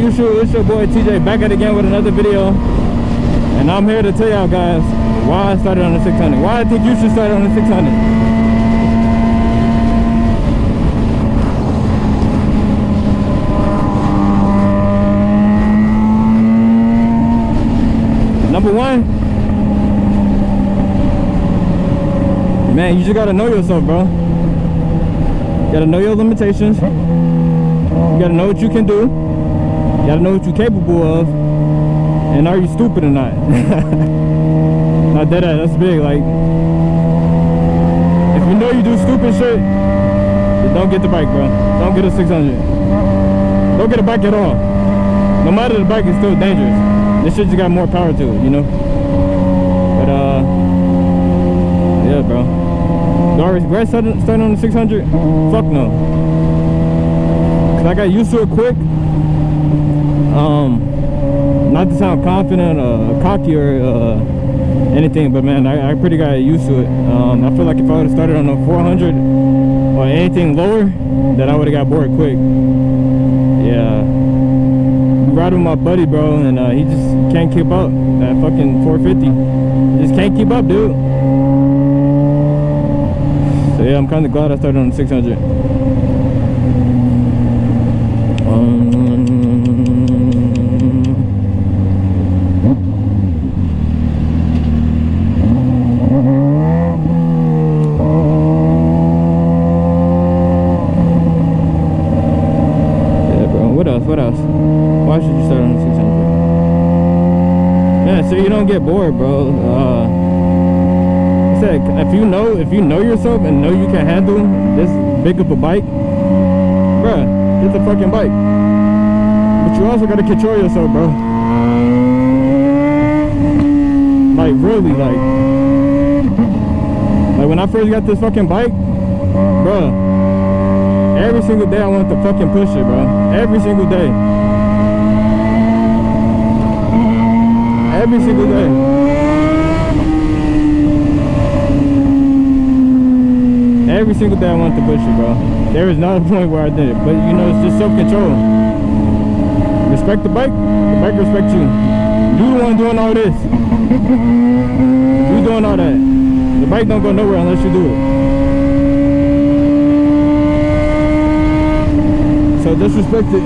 usual, it's your boy TJ back at it again with another video. And I'm here to tell y'all guys why I started on the 600. Why I think you should start on the 600. Number one, man, you just gotta know yourself, bro. You gotta know your limitations. You gotta know what you can do. You gotta know what you're capable of. And are you stupid or not? Not that's big. Like, if you know you do stupid shit, then don't get the bike, bro. Don't get a 600. Don't get a bike at all. No matter the bike is still dangerous. This shit just got more power to it, you know? But, yeah, bro. Do I regret starting on the 600? Fuck no. Cause I got used to it quick. Not to sound confident or cocky or anything, but man, I pretty got used to it. I feel like if I would have started on a 400 or anything lower, that I would have got bored quick. Yeah. Riding with my buddy, bro, and he just can't keep up. That fucking 450 just can't keep up, dude. So yeah, I'm kind of glad I started on the 600. Yeah, bro. What else? Why should you start on the 600? Yeah, so you don't get bored, bro. I said, if you know yourself and know you can handle this big of a bike, bruh, get the fucking bike. But you also gotta control yourself, bro. Like, really, like when I first got this fucking bike, bruh, every single day I wanted to fucking push it, bro. Every single day. Every single day. Every single day I wanted to push it, bro. There is not a point where I did it. But, you know, it's just self-control. Respect the bike respects you. You the one doing all this. You doing all that. The bike don't go nowhere unless you do it. So just respect it.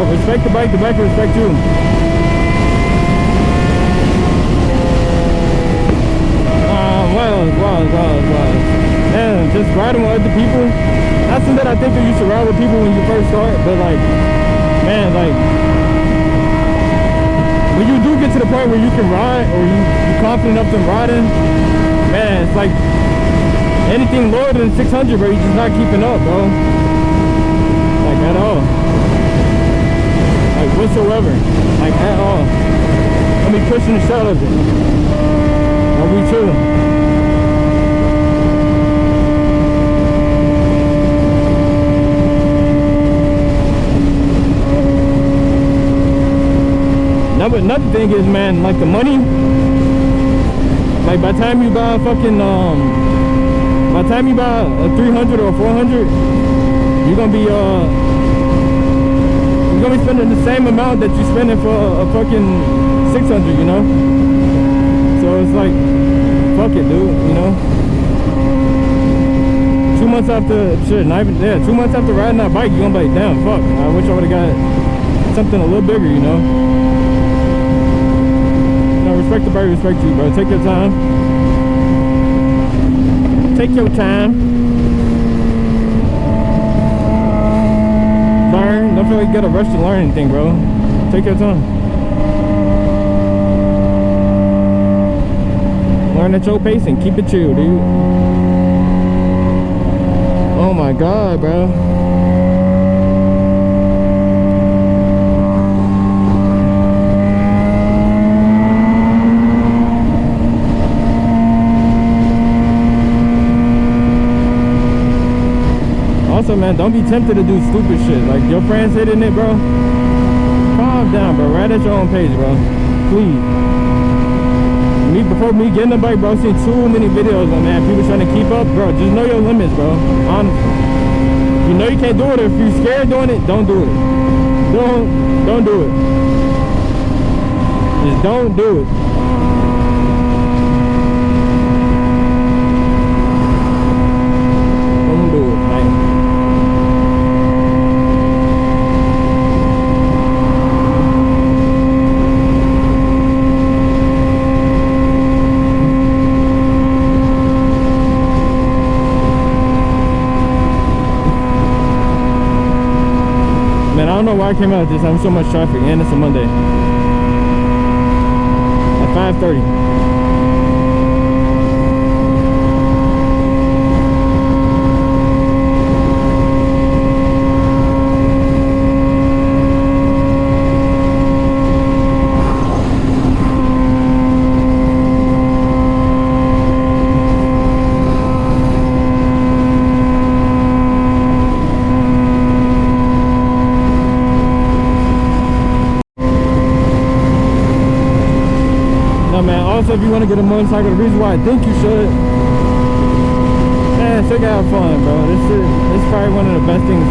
Respect the bike will respect you. Man, just riding with other people. That's something that I think you should ride with people when you first start, but like, man, like, when you do get to the point where you can ride, or you're confident enough in riding, man, it's like, anything lower than 600, bro, you're just not keeping up, bro. Like, at all. Like, whatsoever. Like, at all. I mean, pushing the shell of it. Are we chilling? Now, but another thing is, man, like the money, like by the time you buy a fucking, by the time you buy a 300 or a 400, you're gonna be spending the same amount that you're spending for a fucking 600, you know? So it's like, fuck it, dude, you know? 2 months after, shit, not even, yeah, 2 months after riding that bike, you're gonna be like, damn, fuck, I wish I would've got something a little bigger, you know? Respect the bike, respect you, bro. Take your time. Take your time. Learn. Don't feel like you gotta rush to learn anything, bro. Take your time. Learn at your pace and keep it chill, dude. Oh my god, bro. man, don't be tempted to do stupid shit. Like, your friends hitting it, bro. Calm down, bro. Right at your own pace, bro. Please. Before me getting the bike, bro, I've seen too many videos of, man, people trying to keep up, bro. Just know your limits, bro. Honestly. You know you can't do it. If you're scared doing it, don't do it. Don't do it. Just don't do it. Don't do it, man. Man, I don't know why I came out just having so much traffic, and it's a Monday. At 5:30. Also, if you want to get a motorcycle, the reason why I think you should, man, check out fun, bro. This is probably one of the best things,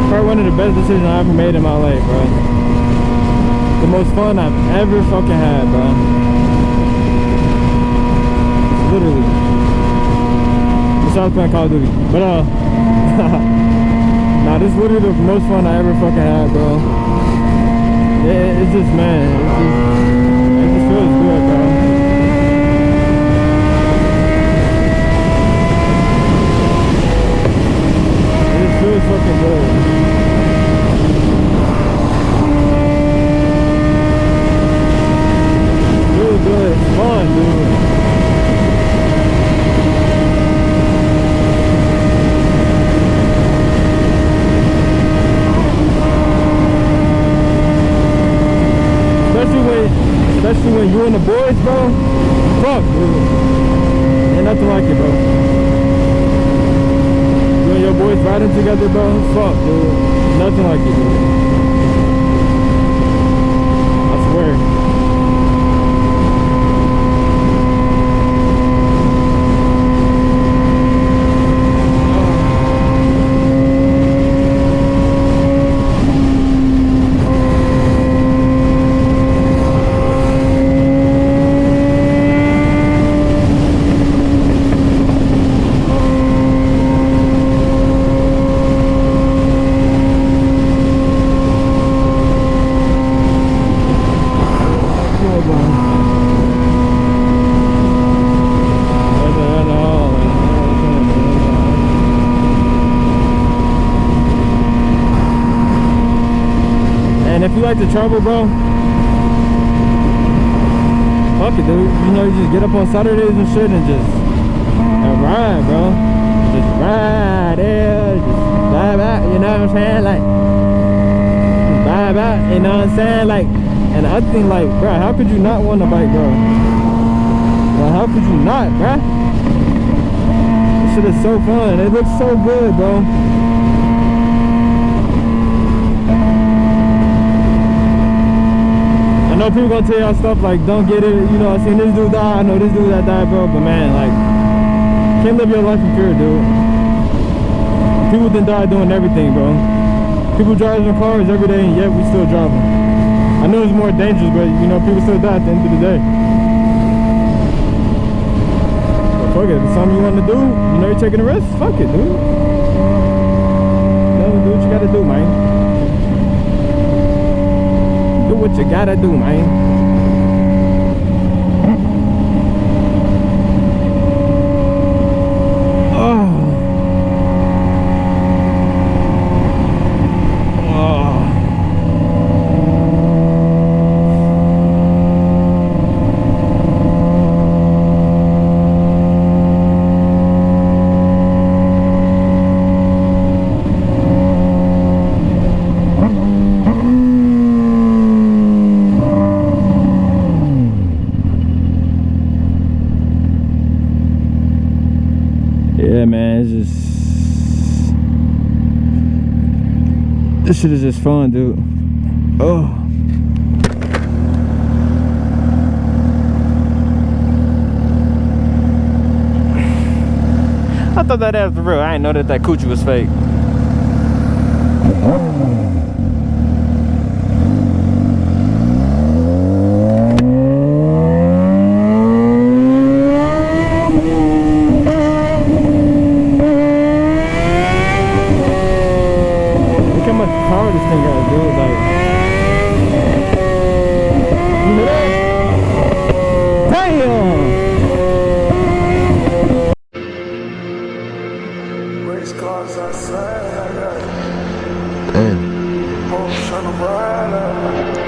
probably one of the best decisions I ever made in my life, bro. The most fun I've ever fucking had, bro. Literally. Besides playing Call of Duty. But, nah, this is literally the most fun I ever fucking had, bro. Yeah, it's just, man, it just feels good, bro. Feels fucking good. Really good. It's fun, dude. Especially when you and the boys, bro. Fuck, dude. Ain't nothing like it, bro. Your boys riding together, bro. Fuck, dude. Nothing like it, dude. I swear. And if you like to travel, bro, fuck it, dude. You know, you just get up on Saturdays and shit and just ride, bro. Just ride, yeah. Just vibe out, you know what I'm saying? Like, just vibe out, you know what I'm saying? Like, and the other thing, like, bro, how could you not want a bike, bro? Well, how could you not, bro? This shit is so fun. It looks so good, bro. I know people gonna tell y'all stuff like, don't get it, you know, I seen this dude die, I know this dude that died, bro, but man, like, can't live your life in fear, dude. People done die doing everything, bro. People drive in cars every day, and yet we still drive them. I know it's more dangerous, but, you know, people still die at the end of the day. But fuck it, if it's something you want to do, you know you're taking a risk, fuck it, dude. You know, do what you gotta do, man. Do what you gotta do, man. This shit is just fun, dude. Oh. I thought that ass was real. I didn't know that coochie was fake. Look how much power this thing got, dude. Like, you hear that? Damn! Race cars outside. Damn. Hoes tryna ride.